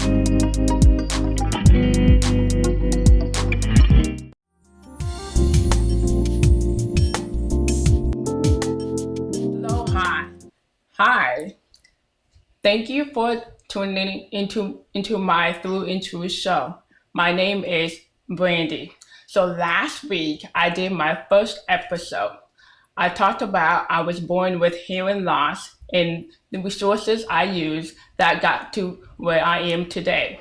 Hello, hi. Hi. Thank you for tuning into my Through and True show. My name is Brandy. So last week I did my first episode. I talked about I was born with hearing loss and the resources I used that got to where I am today.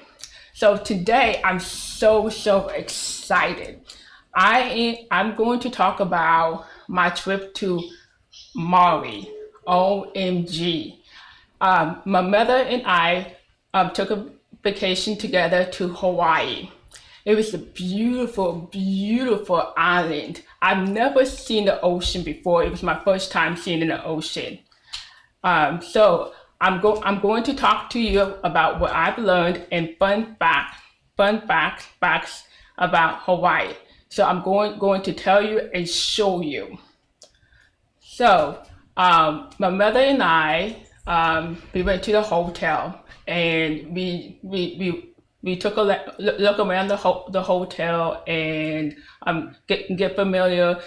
So today I'm so excited. I'm going to talk about my trip to Maury. OMG. My mother and I took a vacation together to Hawaii. It was a beautiful island. I've never seen the ocean before. It was my first time seeing the ocean. So I'm going to talk to you about what I've learned and facts about Hawaii. So I'm going to tell you and show you. So my mother and I, we went to the hotel and we took a look around the hotel and get familiar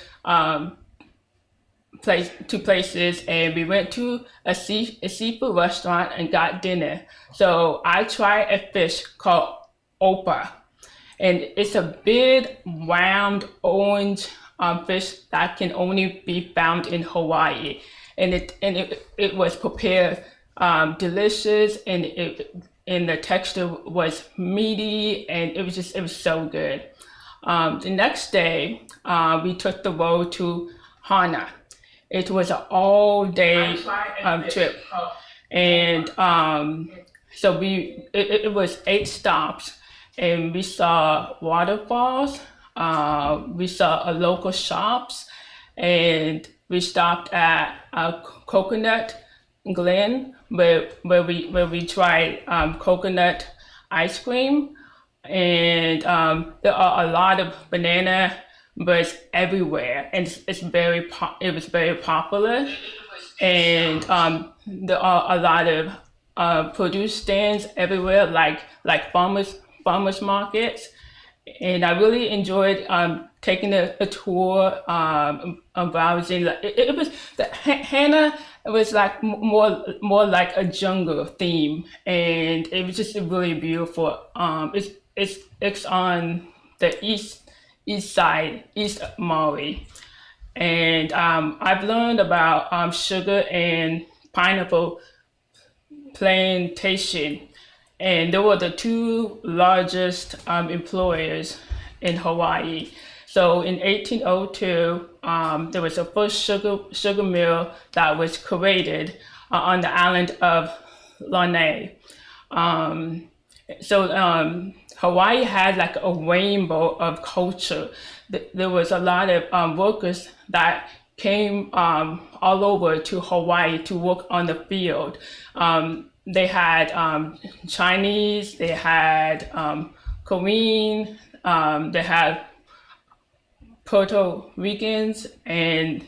places, and we went to a seafood restaurant and got dinner. So I tried a fish called opa, and it's a big round orange fish that can only be found in Hawaii, and it was prepared delicious, and the texture was meaty, and it was so good. The next day, we took the road to Hana. It was an all day trip, and so it was 8 stops, and we saw waterfalls. We saw a local shops, and we stopped at Coconut Glen, where we tried coconut ice cream, and there are a lot of banana birds everywhere, and it was very popular, and there are a lot of produce stands everywhere, like farmers markets, and I really enjoyed taking a tour, browsing. It was Hannah. It was like more like a jungle theme, and it was just really beautiful. It's on the east side, East Maui, and I've learned about sugar and pineapple plantation, and they were the two largest employers in Hawaii. So in 1802, there was the first sugar mill that was created on the island of Lanai. Um, so Hawaii had like a rainbow of culture. There was a lot of workers that came all over to Hawaii to work on the field. They had Chinese, they had Korean, they had Puerto Ricans, and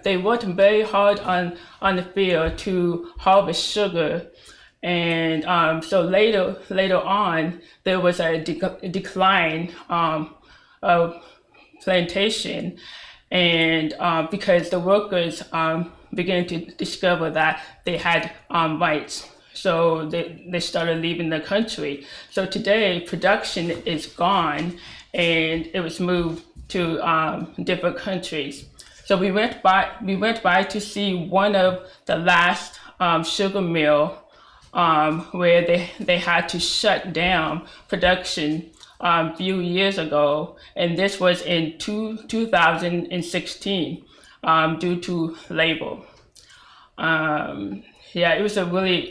they worked very hard on the field to harvest sugar. And so later on, there was a decline of plantation, and because the workers began to discover that they had rights. So they started leaving the country. So today, production is gone, and it was moved to different countries. So we went by to see one of the last sugar mill, where they had to shut down production a few years ago, and this was in 2016, due to labor. Yeah, it was a really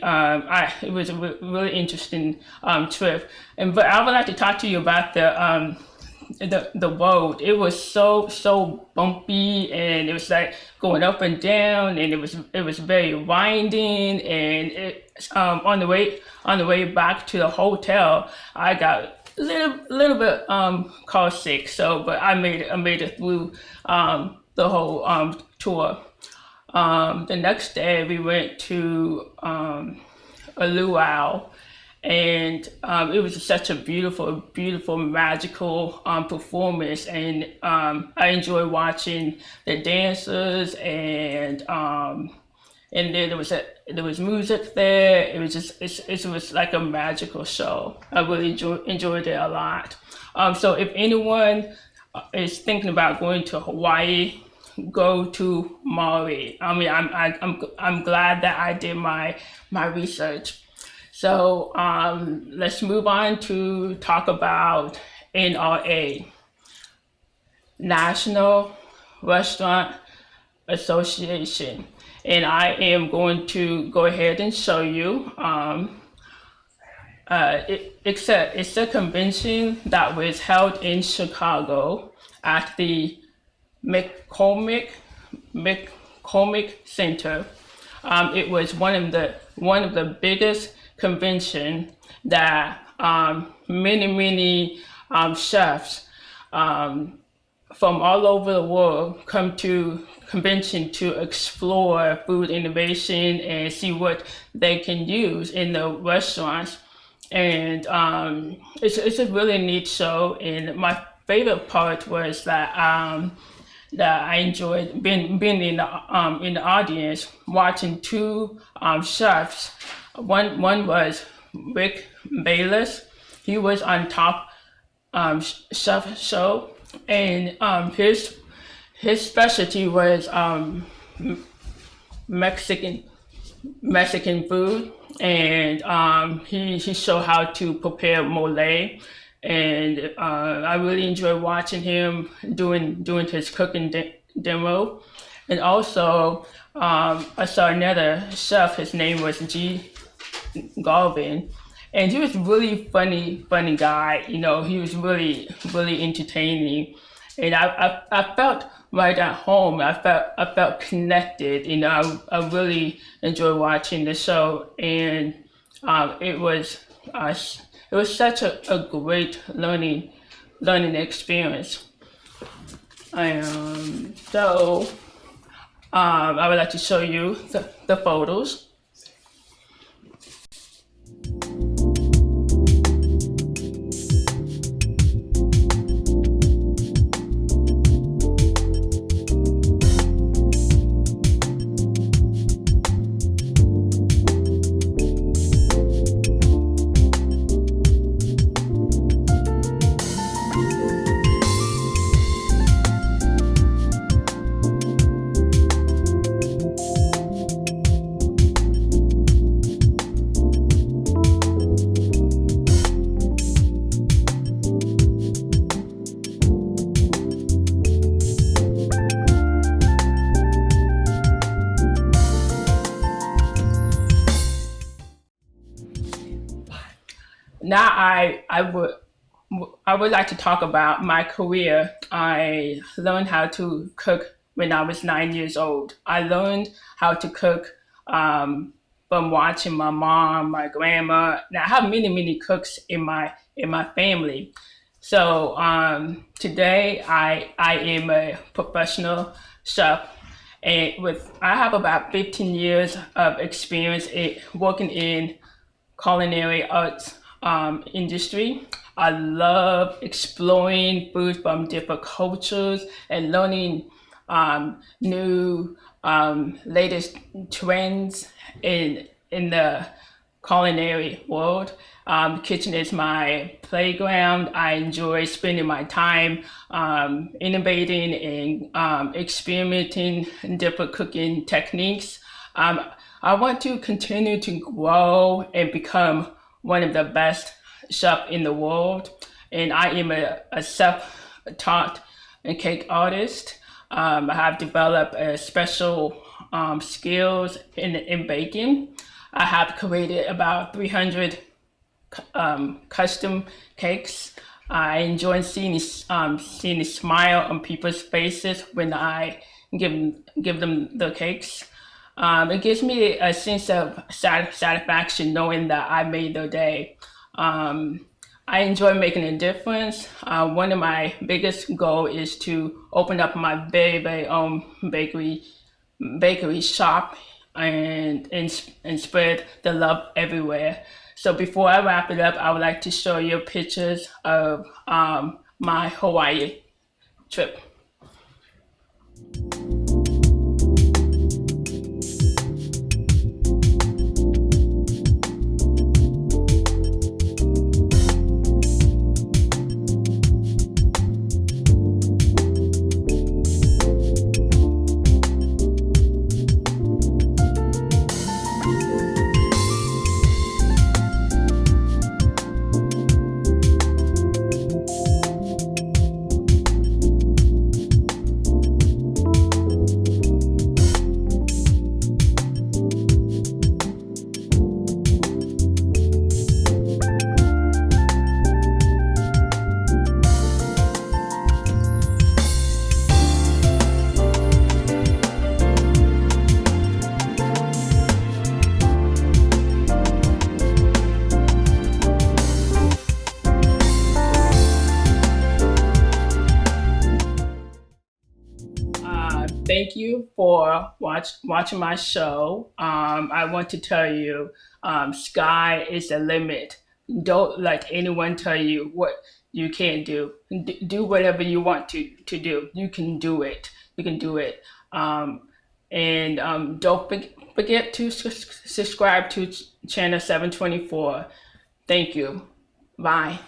interesting trip, and but I would like to talk to you about the road. It was so bumpy, and it was like going up and down, and it was very winding, and on the way back to the hotel, I got a little bit car sick. So, but I made it through the whole tour. The next day we went to a luau, and it was such a beautiful, magical performance. And I enjoy watching the dancers, and then there was music there. It was just it was like a magical show. I really enjoyed it a lot. So if anyone is thinking about going to Hawaii, go to Maui. I mean, I'm glad that I did my research. So let's move on to talk about NRA, National Restaurant Association. And I am going to go ahead and show you. It's a convention that was held in Chicago at the McCormick McCormick Center. It was one of the biggest convention that many chefs from all over the world come to convention to explore food innovation and see what they can use in the restaurants. And it's a really neat show. And my favorite part was that I enjoyed being in the audience watching two chefs. One was Rick Bayless. He was on Top Chef Show, and his specialty was Mexican Mexican food, and he showed how to prepare mole, and I really enjoyed watching him doing his cooking demo, and also I saw another chef. His name was G. Garvin, and he was really funny guy. You know, he was really entertaining, and I felt right at home. I felt connected. You know, I really enjoyed watching the show, and it was such a great learning experience. So I would like to show you the photos. Now I would like to talk about my career. I learned how to cook when I was 9 years old. I learned how to cook from watching my mom, my grandma. Now I have many cooks in my family. So today I am a professional chef, and with I have about 15 years of experience working in culinary arts industry. I love exploring food from different cultures and learning new latest trends in the culinary world. Kitchen is my playground. I enjoy spending my time innovating and experimenting in different cooking techniques. I want to continue to grow and become one of the best chef in the world. And I am a self-taught cake artist. I have developed a special skills in baking. I have created about 300 custom cakes. I enjoy seeing the smile on people's faces when I give them the cakes. It gives me a sense of satisfaction knowing that I made their day. I enjoy making a difference. One of my biggest goals is to open up my very own bakery shop and spread the love everywhere. So before I wrap it up, I would like to show you pictures of my Hawaii trip. Thank you for watching my show. I want to tell you, sky is the limit. Don't let anyone tell you what you can't do. Do whatever you want to do. You can do it. You can do it. And don't forget to subscribe to channel 724. Thank you. Bye.